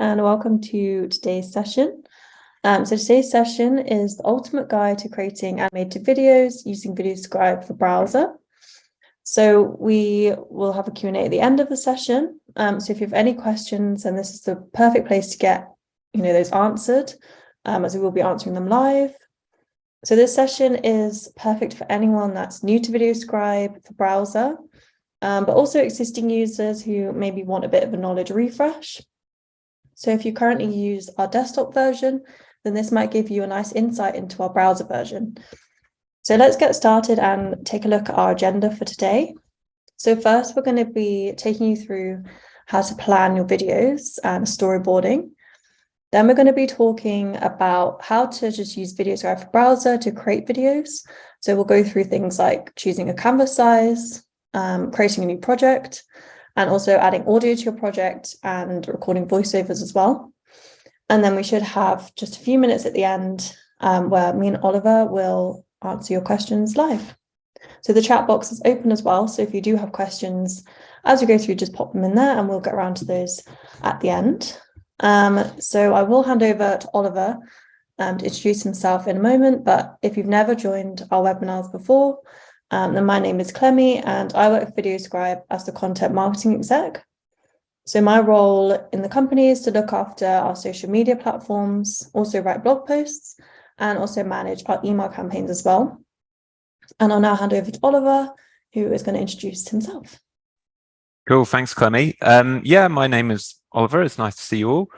and welcome to today's session. So today's session is the ultimate guide to creating animated videos using VideoScribe for browser. So we will have a Q&A at the end of the session. So if you have any questions, then this is the perfect place to get those answered, as we will be answering them live. So this session is perfect for anyone that's new to VideoScribe for browser, but also existing users who maybe want a bit of a knowledge refresh. So if you currently use our desktop version, then this might give you a nice insight into our browser version. So let's get started and take a look at our agenda for today. So first, we're going to be taking you through how to plan your videos and storyboarding. Then we're going to be talking about how to just use VideoScribe for browser to create videos. So we'll go through things like choosing a canvas size, creating a new project, and also adding audio to your project and recording voiceovers as well. And then we should have just a few minutes at the end where me and Oliver will answer your questions live. So the chat box is open as well. So if you do have questions as we go through, just pop them in there and we'll get around to those at the end. So I will hand over to Oliver to introduce himself in a moment. But if you've never joined our webinars before, then my name is Clemmy and I work at VideoScribe as the content marketing exec. So my role in the company is to look after our social media platforms, also write blog posts, and also manage our email campaigns as well. And I'll now hand over to Oliver, who is going to introduce himself. Cool, thanks, Clemmy. Yeah, my name is Oliver. It's nice to see you all.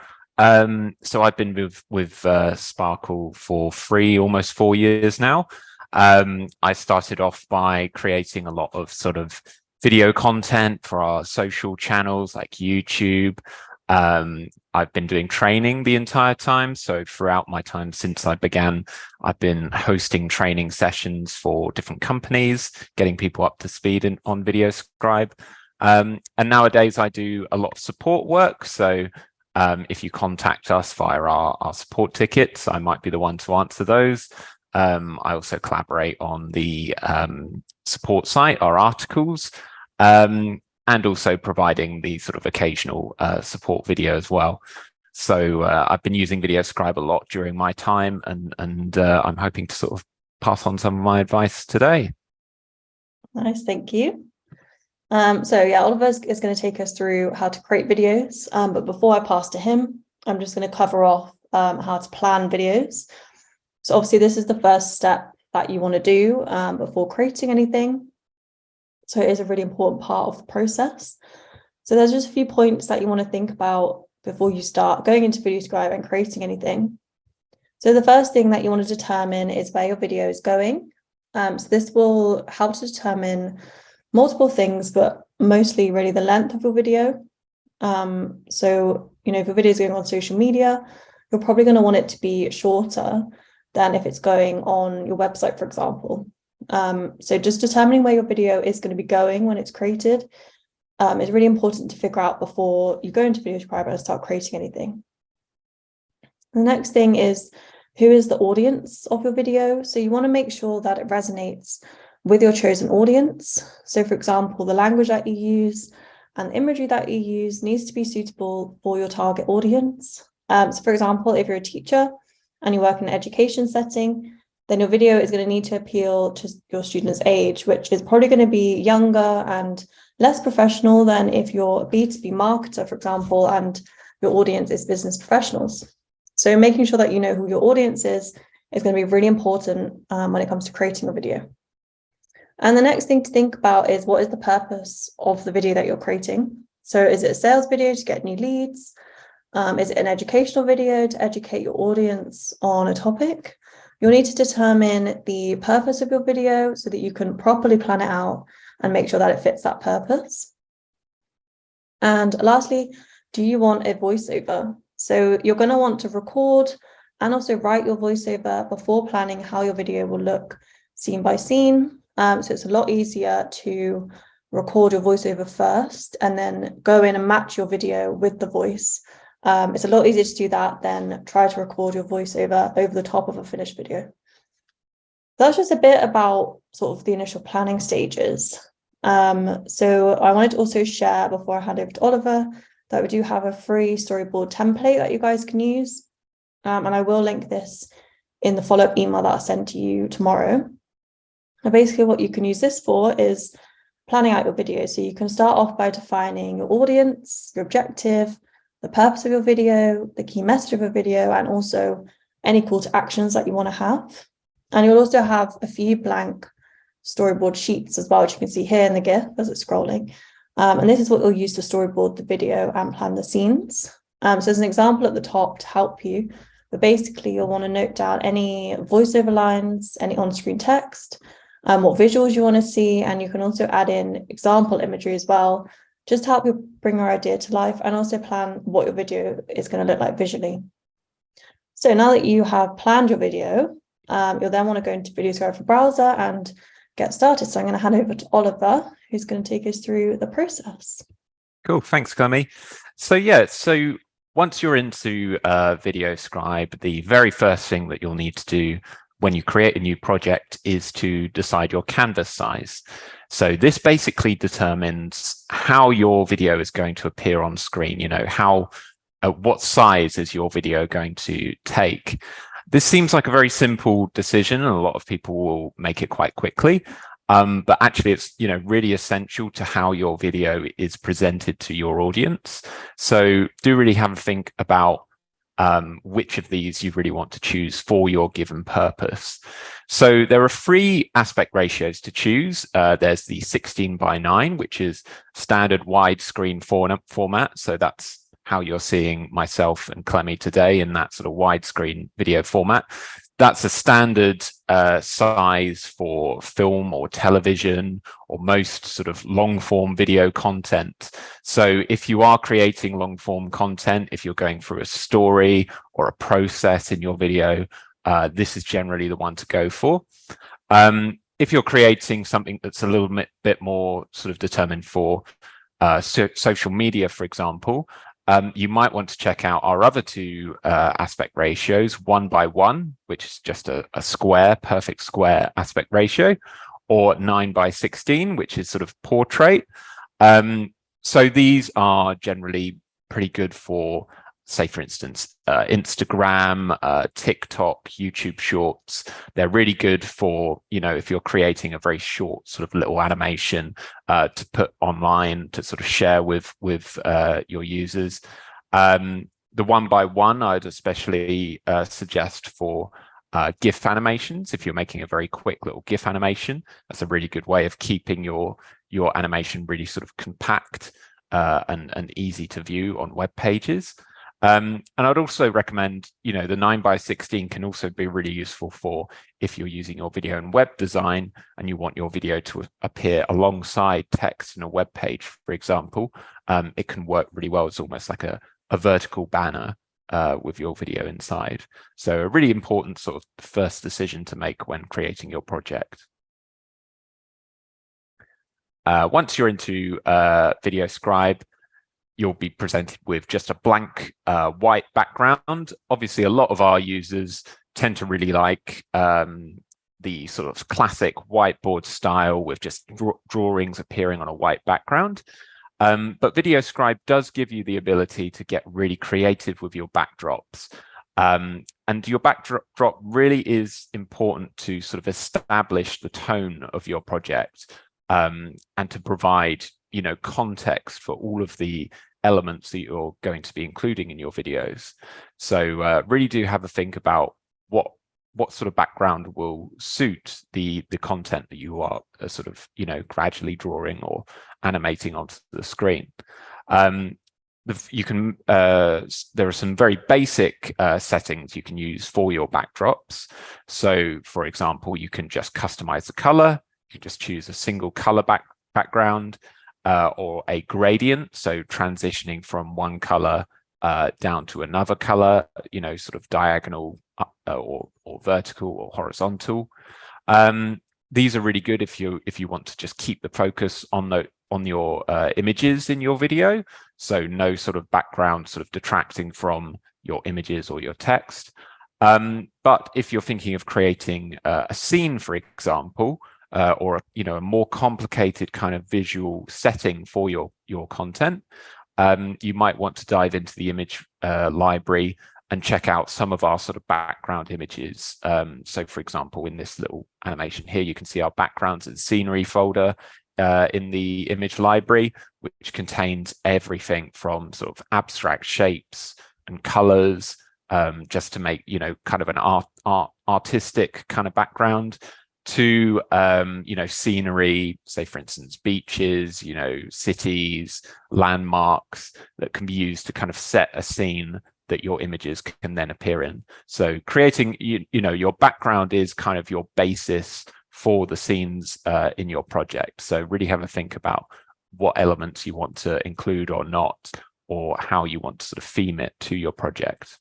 So I've been with Sparkle for almost 4 years now. I started off by creating a lot of sort of video content for our social channels like YouTube. I've been doing training the entire time. So throughout my time since I began, I've been hosting training sessions for different companies, getting people up to speed on VideoScribe. And nowadays I do a lot of support work. So if you contact us via our support tickets, I might be the one to answer those. I also collaborate on the support site, our articles, and also providing the sort of occasional support video as well. So I've been using VideoScribe a lot during my time, and I'm hoping to sort of pass on some of my advice today. Nice, thank you. So yeah, Oliver is going to take us through how to create videos. But before I pass to him, I'm just going to cover off how to plan videos. So obviously this is the first step that you want to do before creating anything. So it is a really important part of the process. So there's just a few points that you want to think about before you start going into VideoScribe and creating anything. So the first thing that you want to determine is where your video is going. So this will help to determine multiple things, but mostly really the length of your video. So, if your video is going on social media, you're probably going to want it to be shorter than if it's going on your website, for example. So just determining where your video is going to be going when it's created is really important to figure out before you go into VideoScribe and start creating anything. The next thing is, who is the audience of your video? So you want to make sure that it resonates with your chosen audience. So for example, the language that you use and the imagery that you use needs to be suitable for your target audience. So for example, if you're a teacher and you work in an education setting, then your video is going to need to appeal to your students' age, which is probably going to be younger and less professional than if you're a B2B marketer, for example, and your audience is business professionals. So making sure that you know who your audience is going to be really important when it comes to creating a video. And the next thing to think about is, what is the purpose of the video that you're creating? So is it a sales video to get new leads? Is it an educational video to educate your audience on a topic? You'll need to determine the purpose of your video so that you can properly plan it out and make sure that it fits that purpose. And lastly, do you want a voiceover? So you're going to want to record and also write your voiceover before planning how your video will look scene by scene. So it's a lot easier to record your voiceover first and then go in and match your video with the voice. It's a lot easier to do that than try to record your voiceover over the top of a finished video. That's just a bit about sort of the initial planning stages. So I wanted to also share, before I hand over to Oliver, that we do have a free storyboard template that you guys can use. And I will link this in the follow-up email that I'll send to you tomorrow. And basically what you can use this for is planning out your video. So you can start off by defining your audience, your objective, the purpose of your video, the key message of a video, and also any call to actions that you want to have. And you'll also have a few blank storyboard sheets as well, which you can see here in the GIF as it's scrolling. And this is what you'll use to storyboard the video and plan the scenes. So there's an example at the top to help you, but basically you'll want to note down any voiceover lines, any on-screen text, what visuals you want to see, and you can also add in example imagery as well, just to help you bring your idea to life and also plan what your video is going to look like visually. So now that you have planned your video, you'll then want to go into VideoScribe for browser and get started. So I'm going to hand over to Oliver, who's going to take us through the process. Cool, thanks, Clemmy. So yeah, so once you're into VideoScribe, the very first thing that you'll need to do when you create a new project is to decide your canvas size. So this basically determines how your video is going to appear on screen, you know, what size is your video going to take. This seems like a very simple decision, and a lot of people will make it quite quickly. But actually it's, you know, really essential to how your video is presented to your audience. So do really have a think about which of these you really want to choose for your given purpose. So there are 3 aspect ratios to choose. There's the 16:9, which is standard widescreen format. So that's how you're seeing myself and Clemmy today in that sort of widescreen video format. That's a standard size for film or television or most sort of long form video content. So if you are creating long form content, if you're going through a story or a process in your video, this is generally the one to go for. If you're creating something that's a little bit more sort of determined for social media, for example, you might want to check out our other 2 aspect ratios, 1:1, which is just a square, perfect square aspect ratio, or 9:16, which is sort of portrait. So these are generally pretty good for, say, for instance, Instagram, TikTok, YouTube Shorts. They're really good for, you know, if you're creating a very short sort of little animation to put online to sort of share with your users. The 1:1 I'd especially suggest for GIF animations. If you're making a very quick little GIF animation, that's a really good way of keeping your animation really sort of compact and easy to view on web pages. And I'd also recommend, you know, the 9:16 can also be really useful for if you're using your video in web design and you want your video to appear alongside text in a web page, for example. It can work really well. It's almost like a vertical banner with your video inside. So a really important sort of first decision to make when creating your project. Once you're into VideoScribe, you'll be presented with just a blank white background. Obviously, a lot of our users tend to really like the sort of classic whiteboard style with just drawings appearing on a white background. But VideoScribe does give you the ability to get really creative with your backdrops. And your backdrop really is important to sort of establish the tone of your project and to provide, you know, context for all of the elements that you're going to be including in your videos. So really do have a think about what sort of background will suit the content that you are sort of, you know, gradually drawing or animating onto the screen. You can there are some very basic settings you can use for your backdrops. So for example, you can just customize the color. You can just choose a single color background or a gradient, so transitioning from one color down to another color, you know, sort of diagonal or vertical or horizontal. These are really good if you want to just keep the focus on your images in your video, so no sort of background sort of detracting from your images or your text. But if you're thinking of creating a scene, for example, or a more complicated kind of visual setting for your content, you might want to dive into the image library and check out some of our sort of background images. So for example, in this little animation here, you can see our backgrounds and scenery folder in the image library, which contains everything from sort of abstract shapes and colors, just to make, kind of an artistic kind of background, to scenery, say for instance beaches, cities, landmarks that can be used to kind of set a scene that your images can then appear in. So creating your background is kind of your basis for the scenes in your project. So really have a think about what elements you want to include or not, or how you want to sort of theme it to your project.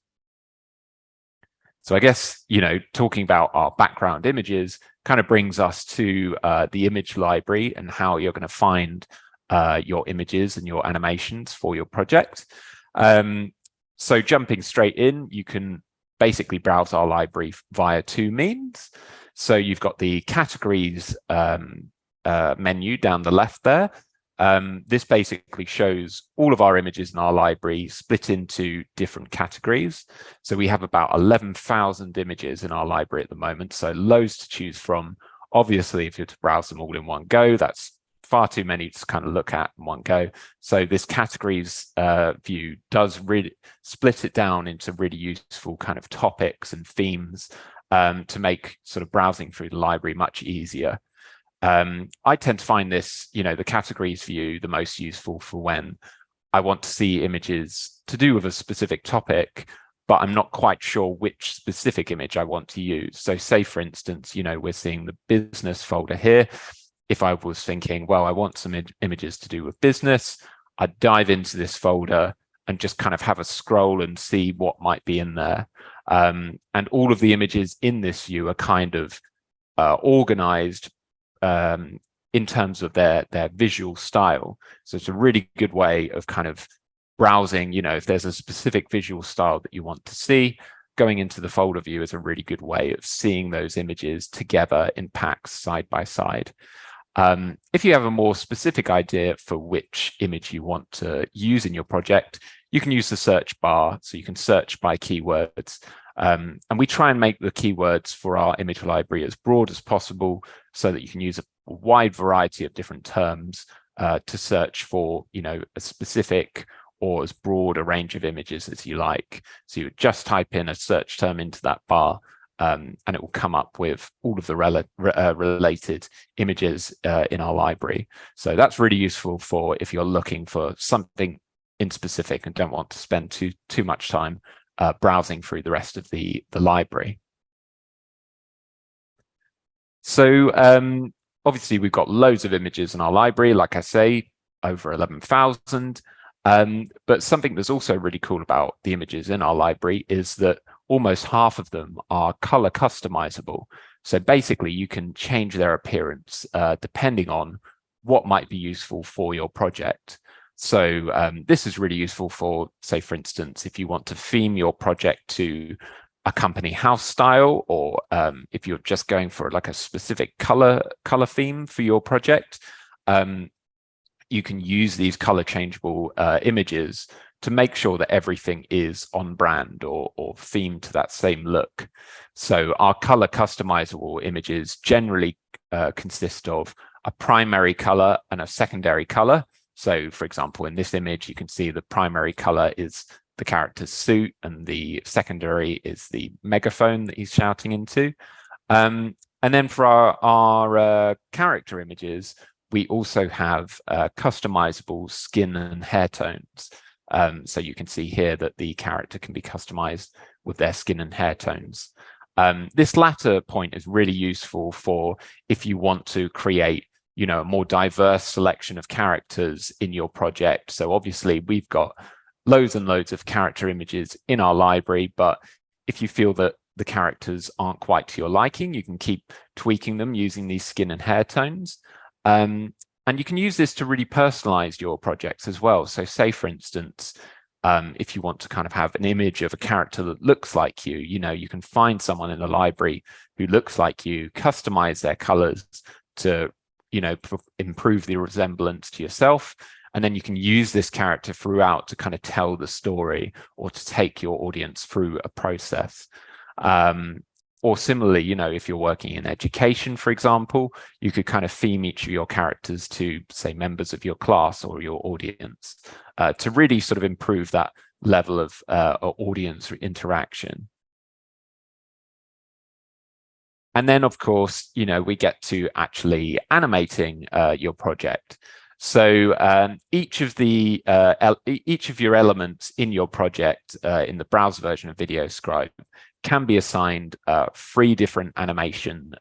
So I guess, talking about our background images kind of brings us to the image library and how you're going to find your images and your animations for your project. So jumping straight in, you can basically browse our library via two means. So you've got the categories menu down the left there. This basically shows all of our images in our library split into different categories. So we have about 11,000 images in our library at the moment, so loads to choose from. Obviously, if you're to browse them all in one go, that's far too many to kind of look at in one go. So this categories view does really split it down into really useful kind of topics and themes to make sort of browsing through the library much easier. I tend to find this, the categories view the most useful for when I want to see images to do with a specific topic, but I'm not quite sure which specific image I want to use. So say, for instance, we're seeing the business folder here. If I was thinking, well, I want some images to do with business, I'd dive into this folder and just kind of have a scroll and see what might be in there. And all of the images in this view are kind of organized in terms of their visual style. So it's a really good way of kind of browsing, if there's a specific visual style that you want to see, going into the folder view is a really good way of seeing those images together in packs side by side. If you have a more specific idea for which image you want to use in your project, you can use the search bar, so you can search by keywords. And we try and make the keywords for our image library as broad as possible so that you can use a wide variety of different terms to search for, a specific or as broad a range of images as you like. So you would just type in a search term into that bar, and it will come up with all of the related images in our library. So that's really useful for if you're looking for something in specific and don't want to spend too much time browsing through the rest of the library. So obviously we've got loads of images in our library, like I say, over 11,000. But something that's also really cool about the images in our library is that almost half of them are color customizable. So basically you can change their appearance depending on what might be useful for your project. So this is really useful for, say, for instance, if you want to theme your project to a company house style, or if you're just going for like a specific color theme for your project, you can use these color changeable images to make sure that everything is on brand or themed to that same look. So our color customizable images generally consist of a primary color and a secondary color. So for example, in this image, you can see the primary color is the character's suit and the secondary is the megaphone that he's shouting into. And then for our character images, we also have customizable skin and hair tones. So you can see here that the character can be customized with their skin and hair tones. This latter point is really useful for if you want to create, a more diverse selection of characters in your project. So obviously we've got loads and loads of character images in our library, but if you feel that the characters aren't quite to your liking, you can keep tweaking them using these skin and hair tones. And you can use this to really personalize your projects as well. So say, for instance, if you want to kind of have an image of a character that looks like you, you can find someone in the library who looks like you, customize their colors to, improve the resemblance to yourself. And then you can use this character throughout to kind of tell the story or to take your audience through a process. Or similarly, you know, if you're working in education, for example, you could kind of theme each of your characters to, say, members of your class or your audience to really sort of improve that level of audience interaction. And then, of course, you know, we get to actually animating your project. So each of your elements in your project in the browser version of VideoScribe can be assigned 3 different animation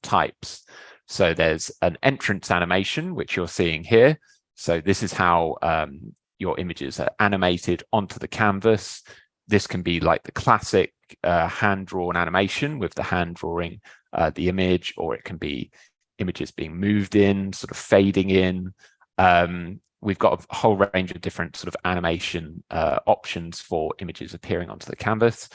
types. So there's an entrance animation, which you're seeing here. So this is how your images are animated onto the canvas. This can be like the classic hand-drawn animation with the hand drawing the image, or it can be images being moved in, sort of fading in. We've got a whole range of different sort of animation options for images appearing onto the canvas.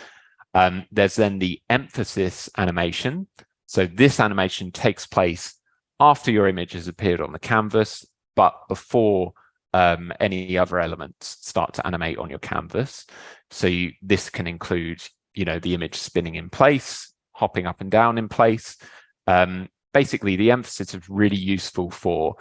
There's then the emphasis animation. So this animation takes place after your image has appeared on the canvas, but before any other elements start to animate on your canvas. So this can include, you know, the image spinning in place, hopping up and down in place. Basically, the emphasis is really useful for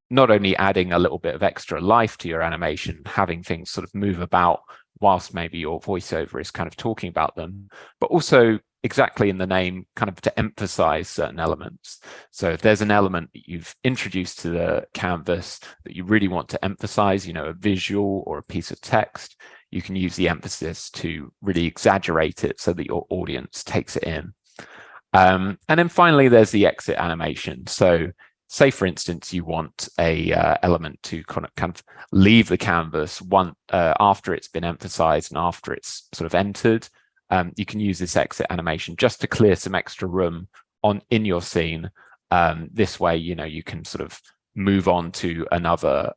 not only adding a little bit of extra life to your animation, having things sort of move about whilst maybe your voiceover is kind of talking about them, but also exactly in the name, kind of to emphasize certain elements. So if there's an element that you've introduced to the canvas that you really want to emphasize, you know, a visual or a piece of text, you can use the emphasis to really exaggerate it so that your audience takes it in. And then finally, there's the exit animation. So say, for instance, you want a element to kind of leave the canvas after it's been emphasized and after it's sort of entered. You can use this exit animation just to clear some extra room in your scene. This way, you know, you can sort of move on to another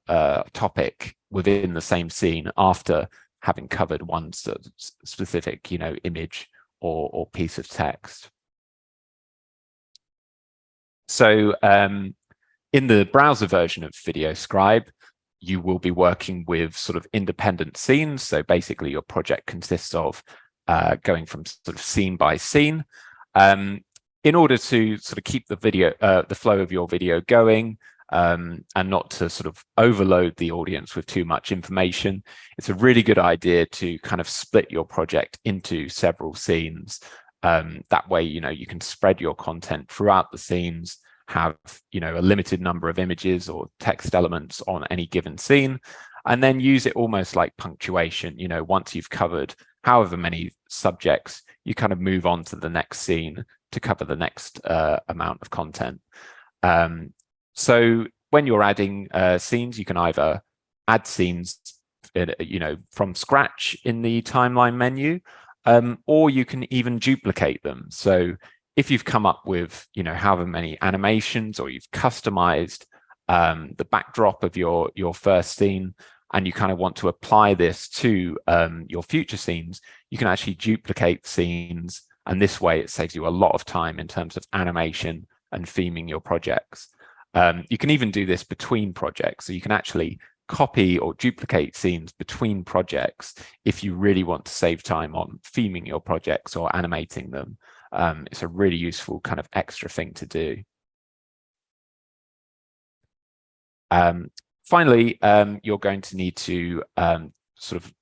topic within the same scene after having covered one specific, you know, image or piece of text. So in the browser version of VideoScribe, you will be working with sort of independent scenes. So basically your project consists of going from sort of scene by scene. In order to sort of keep the flow of your video going and not to sort of overload the audience with too much information, it's a really good idea to kind of split your project into several scenes. That way, you know, you can spread your content throughout the scenes, have, you know, a limited number of images or text elements on any given scene, and then use it almost like punctuation. You know, once you've covered however many subjects, you kind of move on to the next scene to cover the next amount of content. So when you're adding scenes, you can either add scenes, you know, from scratch in the timeline menu, or you can even duplicate them. So if you've come up with, you know, however many animations, or you've customized the backdrop of your first scene, and you kind of want to apply this to your future scenes, you can actually duplicate scenes. And this way it saves you a lot of time in terms of animation and theming your projects. You can even do this between projects. So you can actually copy or duplicate scenes between projects if you really want to save time on theming your projects or animating them. It's a really useful kind of extra thing to do. Finally, you're going to need to sort of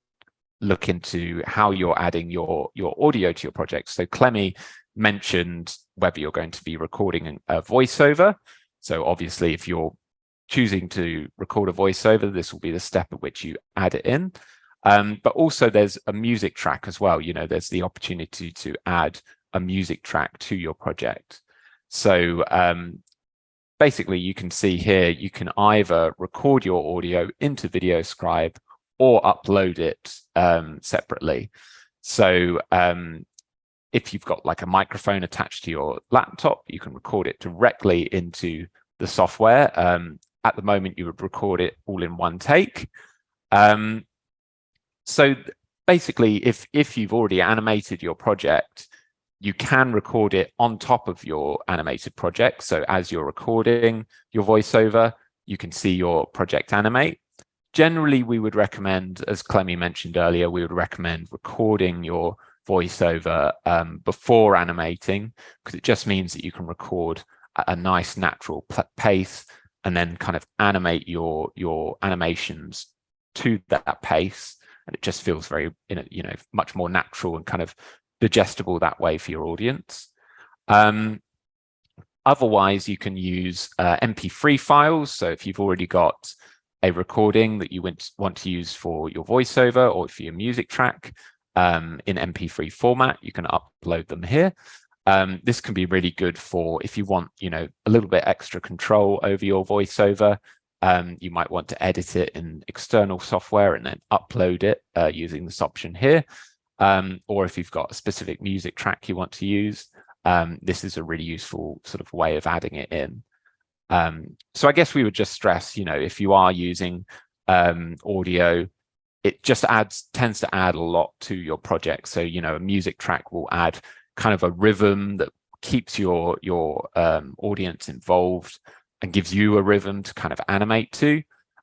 look into how you're adding your audio to your project. So Clemmy mentioned whether you're going to be recording a voiceover. So obviously, if you're choosing to record a voiceover, this will be the step at which you add it in. But also there's a music track as well. You know, there's the opportunity to add a music track to your project. So basically, you can see here, you can either record your audio into VideoScribe or upload it separately. So if you've got like a microphone attached to your laptop, you can record it directly into the software. At the moment, you would record it all in one take. So basically, if you've already animated your project, you can record it on top of your animated project. So as you're recording your voiceover, you can see your project animate. generally we would recommend, as Clemmy mentioned earlier, we would recommend recording your voiceover before animating, because it just means that you can record a nice natural pace and then kind of animate your animations to that pace, and it just feels very, you know, much more natural and kind of digestible that way for your audience. Otherwise, you can use MP3 files. So if you've already got a recording that you want to use for your voiceover or for your music track in MP3 format, you can upload them here. This can be really good for if you want, you know, a little bit extra control over your voiceover. You might want to edit it in external software and then upload it using this option here. Or if you've got a specific music track you want to use, this is a really useful sort of way of adding it in. So I guess we would just stress, you know, if you are using audio, it just tends to add a lot to your project. So, you know, a music track will add kind of a rhythm that keeps your audience involved and gives you a rhythm to kind of animate to.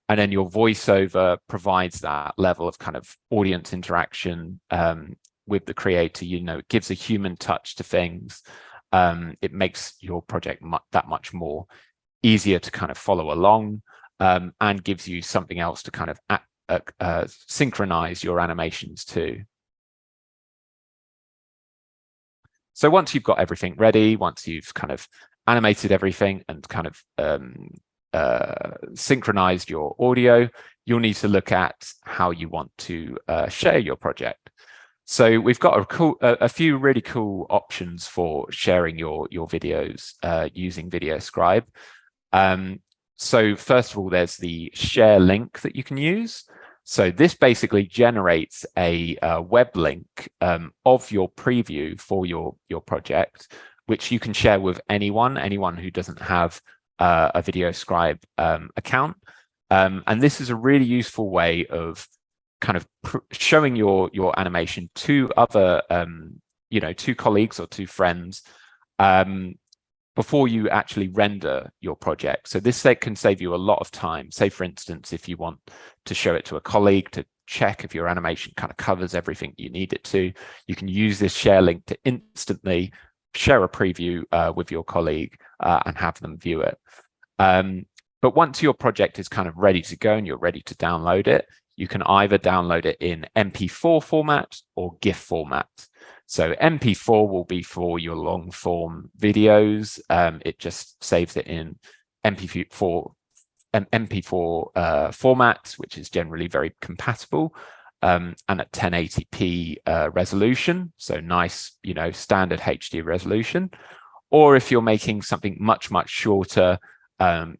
And then your voiceover provides that level of kind of audience interaction with the creator. You know, it gives a human touch to things. It makes your project that much more easier to kind of follow along, and gives you something else to kind of synchronize your animations to. So once you've got everything ready, once you've kind of animated everything and kind of synchronized your audio, you'll need to look at how you want to share your project. So we've got a few really cool options for sharing your videos using VideoScribe. So first of all, there's the share link that you can use. So this basically generates a web link of your preview for your project, which you can share with anyone who doesn't have a VideoScribe account. And this is a really useful way of kind of showing your animation to other, you know, to colleagues or to friends before you actually render your project. So this can save you a lot of time. Say, for instance, if you want to show it to a colleague to check if your animation kind of covers everything you need it to, you can use this share link to instantly share a preview with your colleague and have them view it. But once your project is kind of ready to go and you're ready to download it, you can either download it in MP4 format or GIF format. So MP4 will be for your long form videos. It just saves it in MP4 format, which is generally very compatible, and at 1080p resolution. So nice, you know, standard HD resolution. Or if you're making something much shorter,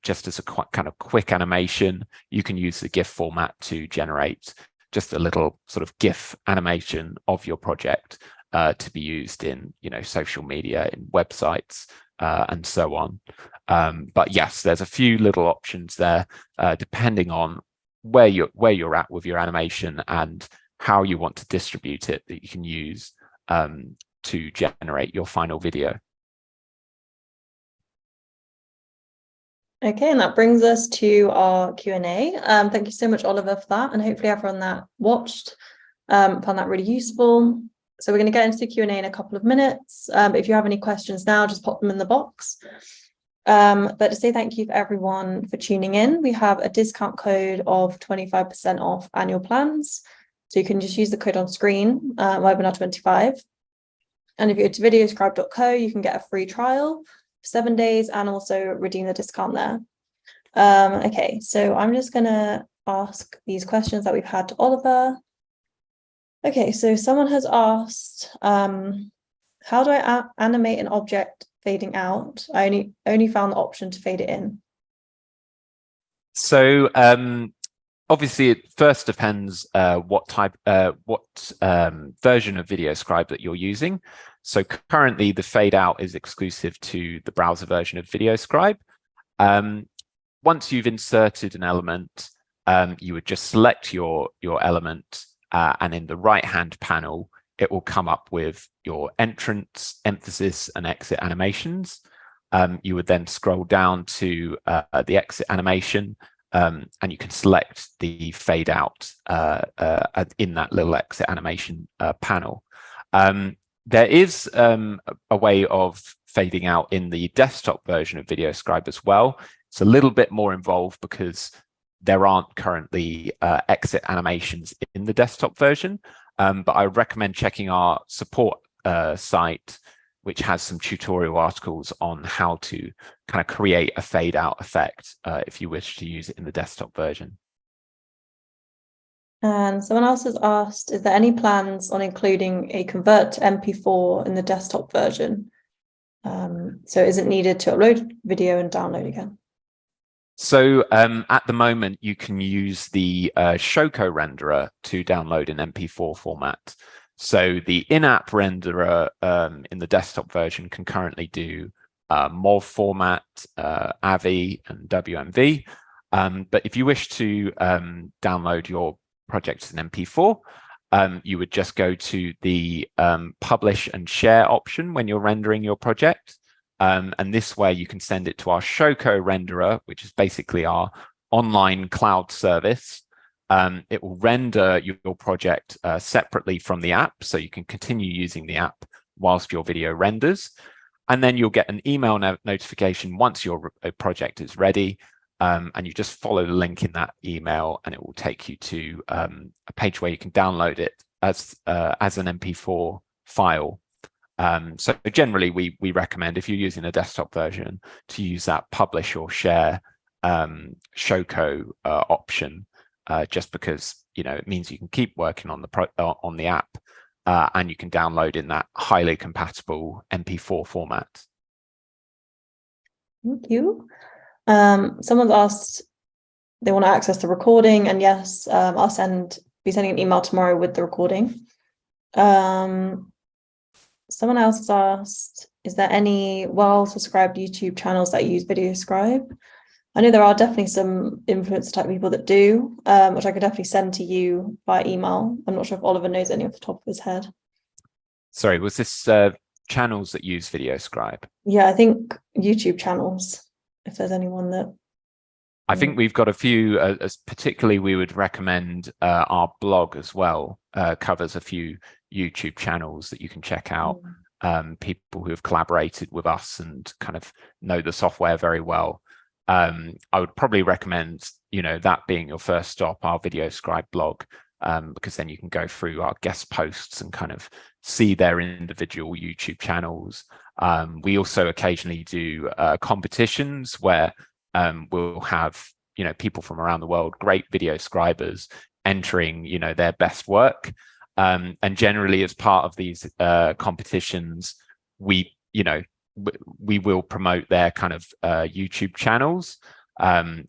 just as a kind of quick animation, you can use the GIF format to generate just a little sort of GIF animation of your project to be used in, you know, social media, in websites, and so on. But yes, there's a few little options there, depending on where you're at with your animation and how you want to distribute it, that you can use to generate your final video. Okay, and that brings us to our Q&A. Thank you so much, Oliver, for that. And hopefully everyone that watched found that really useful. So we're going to get into the Q&A in a couple of minutes. But if you have any questions now, just pop them in the box. But to say thank you for everyone for tuning in, we have a discount code of 25% off annual plans. So you can just use the code on screen, webinar25. And if you go to videoscribe.co, you can get a free trial for 7 days and also redeem the discount there. Okay, so I'm just going to ask these questions that we've had to Oliver. Okay, so someone has asked, how do I animate an object fading out? I only found the option to fade it in. So obviously it first depends what version of VideoScribe that you're using. So currently the fade out is exclusive to the browser version of VideoScribe. Once you've inserted an element, you would just select your element, and in the right-hand panel, it will come up with your entrance, emphasis, and exit animations. You would then scroll down to the exit animation, and you can select the fade out in that little exit animation panel. There is a way of fading out in the desktop version of VideoScribe as well. It's a little bit more involved because there aren't currently exit animations in the desktop version, but I would recommend checking our support site, which has some tutorial articles on how to kind of create a fade out effect if you wish to use it in the desktop version. And someone else has asked, is there any plans on including a convert to MP4 in the desktop version? So is it needed to upload video and download again? So at the moment, you can use the Shoko renderer to download in MP4 format. So the in-app renderer in the desktop version can currently do MOV format, AVI, and WMV. But if you wish to download your project as an MP4, you would just go to the publish and share option when you're rendering your project. And this way you can send it to our Shoko renderer, which is basically our online cloud service. It will render your project separately from the app, so you can continue using the app whilst your video renders. And then you'll get an email notification once your project is ready, and you just follow the link in that email, and it will take you to a page where you can download it as an MP4 file. So generally, we recommend, if you're using a desktop version, to use that publish or share Shoko option, just because it means you can keep working on the app, and you can download in that highly compatible MP4 format. Thank you. Someone's asked they want to access the recording, and yes, I'll be sending an email tomorrow with the recording. Someone else has asked, is there any well-subscribed YouTube channels that use VideoScribe? I know there are definitely some influencer type people that do, which I could definitely send to you by email. I'm not sure if Oliver knows any off the top of his head. Sorry, was this channels that use VideoScribe? Yeah, I think YouTube channels, if there's anyone that... I think we've got a few, particularly we would recommend our blog as well, covers a few YouTube channels that you can check out, people who have collaborated with us and kind of know the software very well. I would probably recommend, that being your first stop, our VideoScribe blog, because then you can go through our guest posts and kind of see their individual YouTube channels. We also occasionally do competitions where we'll have, people from around the world, great VideoScribers, entering, their best work. And generally, as part of these competitions, we will promote their kind of YouTube channels.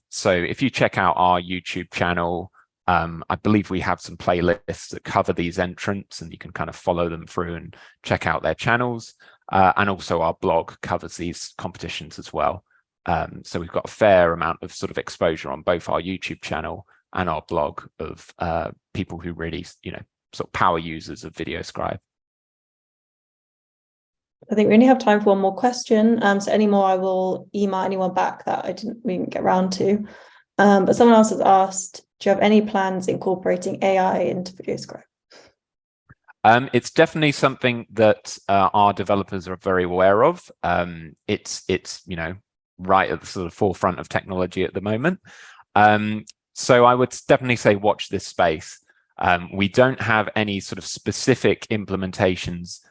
So if you check out our YouTube channel, I believe we have some playlists that cover these entrants, and you can kind of follow them through and check out their channels. And also our blog covers these competitions as well. So we've got a fair amount of sort of exposure on both our YouTube channel and our blog of people who really, sort of power users of VideoScribe. I think we only have time for one more question. So any more, I will email anyone back that we didn't get around to. But someone else has asked, do you have any plans incorporating AI into VideoScribe? It's definitely something that our developers are very aware of. It's right at the sort of forefront of technology at the moment. So I would definitely say watch this space. We don't have any sort of specific implementations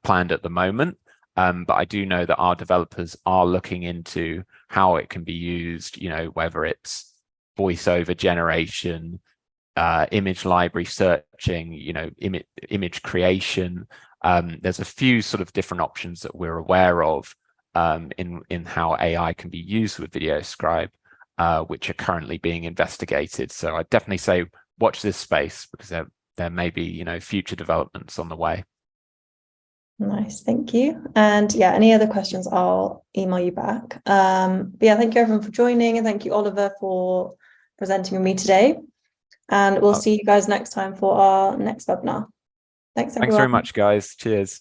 planned at the moment, but I do know that our developers are looking into how it can be used, whether it's voiceover generation, image library searching, image creation. There's a few sort of different options that we're aware of in how AI can be used with VideoScribe, which are currently being investigated. So I'd definitely say watch this space, because there may be, future developments on the way. Nice, thank you. And yeah, any other questions, I'll email you back. But yeah, thank you everyone for joining, and thank you, Oliver, for presenting with me today. And we'll see you guys next time for our next webinar. Thanks, everyone. Thanks very much, guys. Cheers.